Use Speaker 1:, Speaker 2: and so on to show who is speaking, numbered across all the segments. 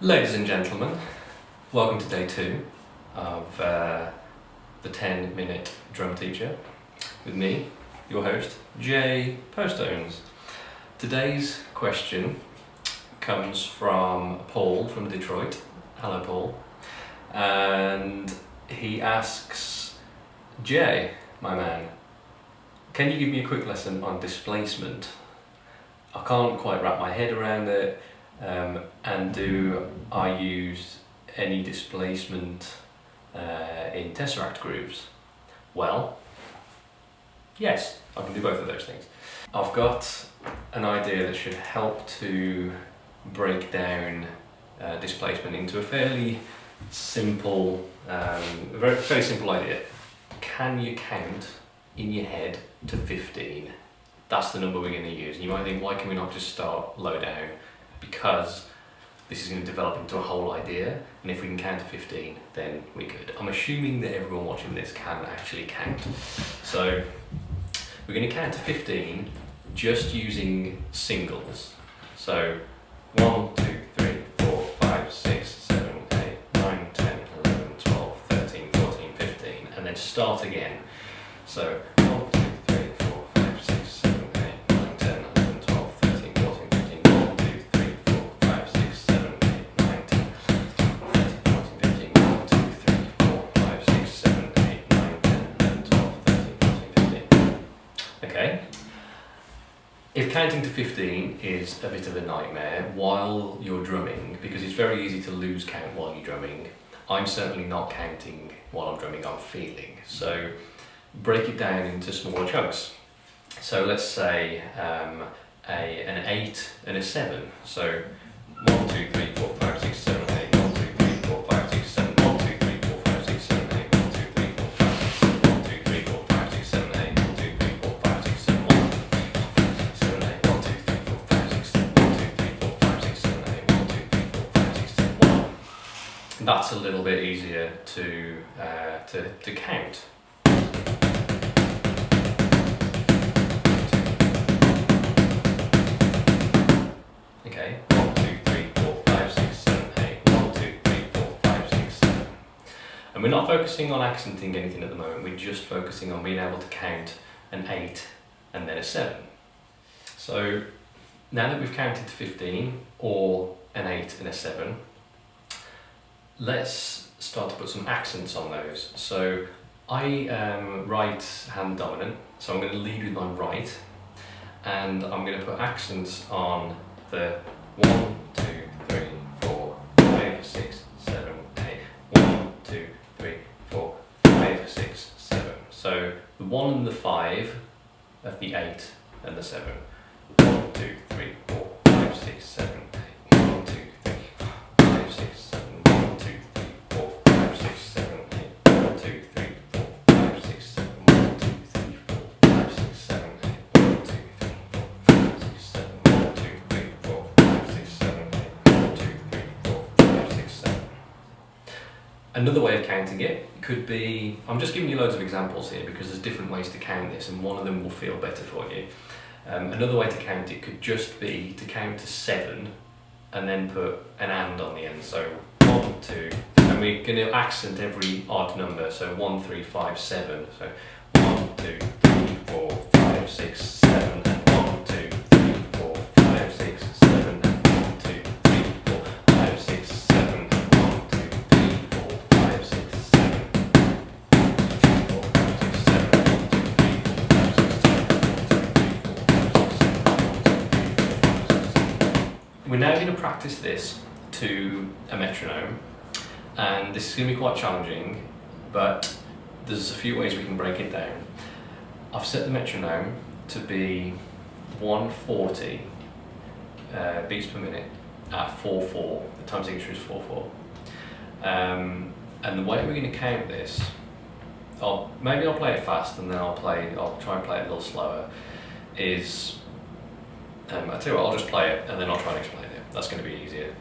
Speaker 1: Ladies and gentlemen, welcome to day 2 of the 10-minute drum teacher with me, your host, Jay Postones. Today's question comes from Paul from Detroit. Hello, Paul. And he asks, Jay, my man, can you give me a quick lesson on displacement? I can't quite wrap my head around it. And do I use any displacement in TesseracT grooves? Well, yes, I can do both of those things. I've got an idea that should help to break down displacement into a fairly simple, fairly simple idea. Can you count in your head to 15? That's the number we're going to use. And you might think, why can we not just start low down? Because this is going to develop into a whole idea, and if we can count to 15, then we could. I'm assuming that everyone watching this can actually count. So we're going to count to 15 just using singles. So 1, 2, 3, 4, 5, 6, 7, 8, 9, 10, 11, 12, 13, 14, 15, and then start again. So 1, 2, 3, 4, 5, 6, 7, 8, 9, 10, 11, 12, 13, 14, 15, 1, 2, 3, 4, 5, 6, 7, 8, 9, 10, 13, 14, 15, 1, 2, 3, 4, 5, 6, 7, 8, 9, 10, 11, 12, 13, 14, 15. Okay. If counting to 15 is a bit of a nightmare while you're drumming, because it's very easy to lose count while you're drumming, I'm certainly not counting while I'm drumming, I'm feeling. So break it down into smaller chunks. So let's say an 8 and a 7. So 1, 2, 3, 4, 5, 6, 7, 8, 1, 2, 3, 4, 5, 6, 7, 1, 2, 3, 4, 5, 6, 7, 8, 1, 2, 3, 4, 5, 6, 7, 1, 2, 3, 4, 5, 6, 7, 8, 1, 2, 3, 4, 5, 6, 7, 1, 7, 8, 1, 2, 3, 4, 5, 6, 7, 1, 2, 3, 4, 5, 6, 7, 8, 1, 2, 3, 4, 5, 6, 7, 1. That's a little bit easier to count. Okay, 1, 2, 3, 4, 5, 6, 7, 8, 1, 2, 3, 4, 5, 6, 7. And we're not focusing on accenting anything at the moment, we're just focusing on being able to count an 8 and then a 7. So now that we've counted to 15, or an 8 and a 7, let's start to put some accents on those. So I am right hand dominant, so I'm going to lead with my right, and I'm going to put accents on the 1, 2, 3, 4, 5, 6, 7, 8, 1, 2, 3, 4, 5, 6, 7. So the 1 and the 5 of the 8 and the 7. 1, 2, 3, 4, 5, 6, 7, 8. 1, 2, 3, 4, 5, 6, 7. 1, 2, 3, 4, 5, 6, 7, 8. 1, 2, 3, 4, 5, 6, 7. 1, 2, 3, 4, 5, 6, 7, 8. 1, 2, 3, 4, 5, 6, 7. 1, 2, 3, 4, 5, 6, 7, 8. 1, 2, 3, 4, 5, 6, 7. Another way of counting it could be, I'm just giving you loads of examples here because there's different ways to count this and one of them will feel better for you. Another way to count it could just be to count to 7 and then put an and on the end. So 1, 2, and we're going to accent every odd number. So 1, 3, 5, 7. So 1, 2, 3, 4, 5, 6, 7, and 1, 2, 3, 4, 5, 6, 7, and 1, 2, 3, 4, 5, 6, 7, and 1, 2, 3, 4, 5, 6, 7. 4, 5, 6, 7, 1, 2, 3, 4, 5, 6, 7. We're now going to practice this to a metronome, and this is going to be quite challenging, but there's a few ways we can break it down. I've set the metronome to be 140 beats per minute at 4/4. The time signature is 4/4. And the way we're going to count this, maybe I'll play it fast and then I'll try and play it a little slower, is, I'll tell you what, I'll just play it and then I'll try and explain it. That's going to be easier.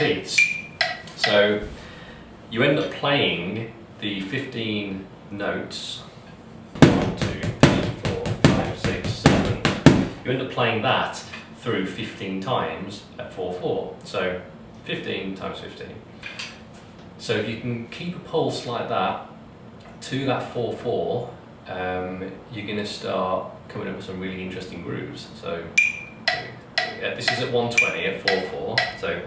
Speaker 1: beats. So you end up playing the 15 notes, 1, 2, 3, 4, 5, 6, 7. You end up playing that through 15 times at 4/4. So 15 times 15. So if you can keep a pulse like that to that 4/4, you're going to start coming up with some really interesting grooves. So yeah, this is at 120 at 4/4. So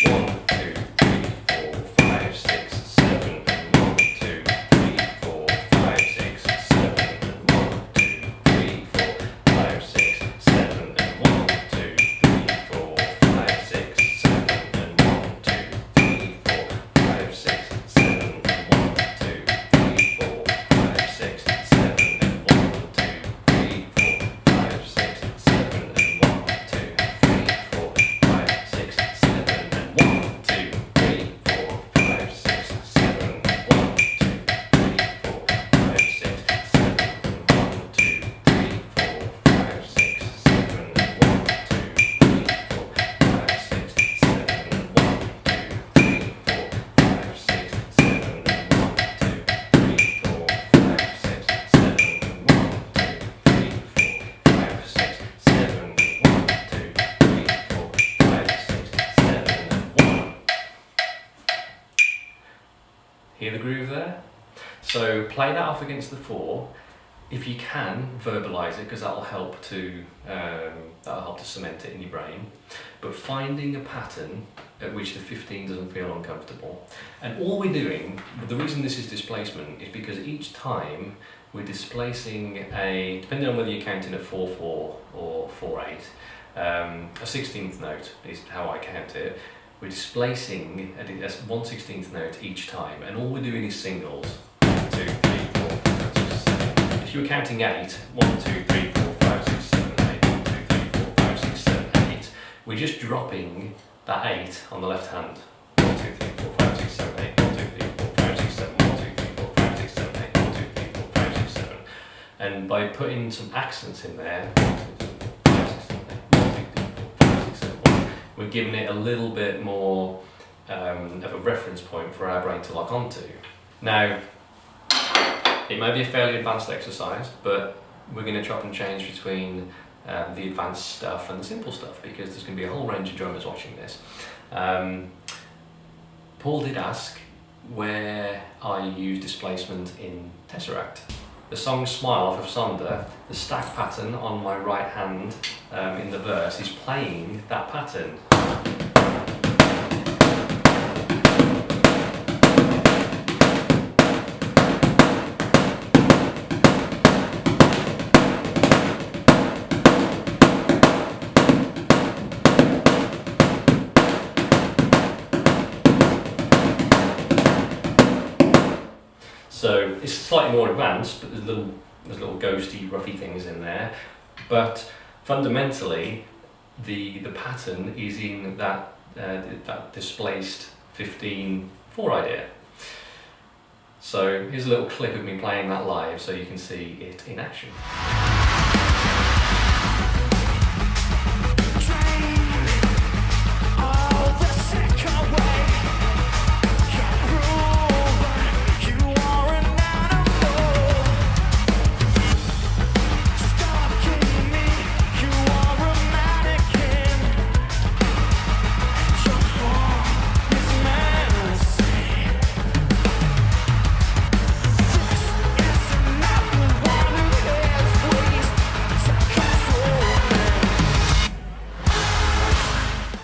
Speaker 1: 1, 2, 3, 4, 5, 6, 7, and 1, 2, 3, 4, 5, 6, 7, and 1, 2, 3, 4, 5, 6, 7, and 1, 2, 3, 4, 5, 6, 7, and 1, 2, 3, 4, 5, 6, 7, and 1, 2, 3, 4, 5, 6, 7, and 1, 2, 3, 4, 5, 6, 7, and 1, 2, 3, 4, 5, 6, 7, and 1, 2, 3, 4, 5, 6, 7, and 1, 2, 3, 4, 5, 6, 7, and 1, 2, 3, 4, 5, 6, 7, and 1, 2, 3, 4, 5, 6, 7, and 1, 2, 3, 4, 5, 6, 7, and 1, 2, 3, 4, 5, 6, 7, and 1, 2, 3, 4, 5, 6, 7, and 1, 2, 3, 4, 5, 6, 7, and 1. Hear the groove there? So play that off against the 4. If you can, verbalise it, because that'll help to cement it in your brain. But finding a pattern at which the 15 doesn't feel uncomfortable. And all we're doing, the reason this is displacement, is because each time we're displacing a, depending on whether you're counting at 4/4 or 4/8, a 16th note is how I count it. We're displacing a 1/16th note each time, and all we're doing is singles. 1, 2, 3, 4, 5, 6, 7. If you were counting 8, 1, 2, 3, 4, 5, 6, 7, 8, 1, 2, 3, 4, 5, 6, 7, 8. We're just dropping that 8 on the left hand. 1, 2, 3, 4, 5, 6, 7, 8, 1, 2, 3, 4, 5, 6, 7, 1, 2, 3, 4, 5, 6, 7, 8, 1, 2, 3, 4, 5, 6, 7. And by putting some accents in there, 1, 2, 3, 4, 5, 6, 7, 8, 1, 2, 3, 4, 5, 6, 7, 1, we're giving it a little bit more of a reference point for our brain to lock onto. Now, it may be a fairly advanced exercise, but we're going to chop and change between the advanced stuff and the simple stuff, because there's going to be a whole range of drummers watching this. Paul did ask where I use displacement in TesseracT. The song Smile off of Sonder, the stack pattern on my right hand in the verse is playing that pattern. So it's slightly more advanced, but there's little ghosty, roughy things in there. But fundamentally, the pattern is in that displaced 15/4 idea. So here's a little clip of me playing that live, so you can see it in action.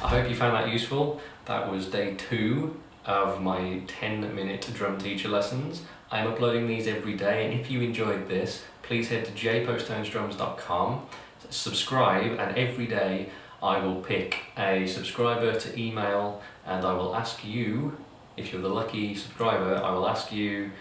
Speaker 1: I hope you found that useful. That was day 2 of my 10-minute drum teacher lessons. I'm uploading these every day, and if you enjoyed this, please head to jpostonesdrums.com, subscribe, and every day I will pick a subscriber to email, and I will ask you, if you're the lucky subscriber, I will ask you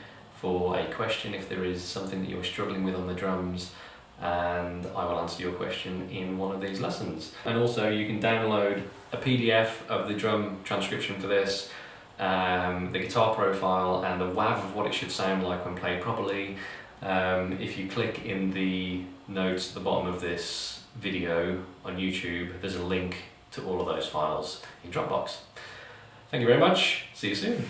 Speaker 1: for a question if there is something that you're struggling with on the drums, and I will answer your question in one of these lessons. And also you can download a PDF of the drum transcription for this, the guitar profile, and the WAV of what it should sound like when played properly. If you click in the notes at the bottom of this video on YouTube, there's a link to all of those files in Dropbox. Thank you very much. See you soon.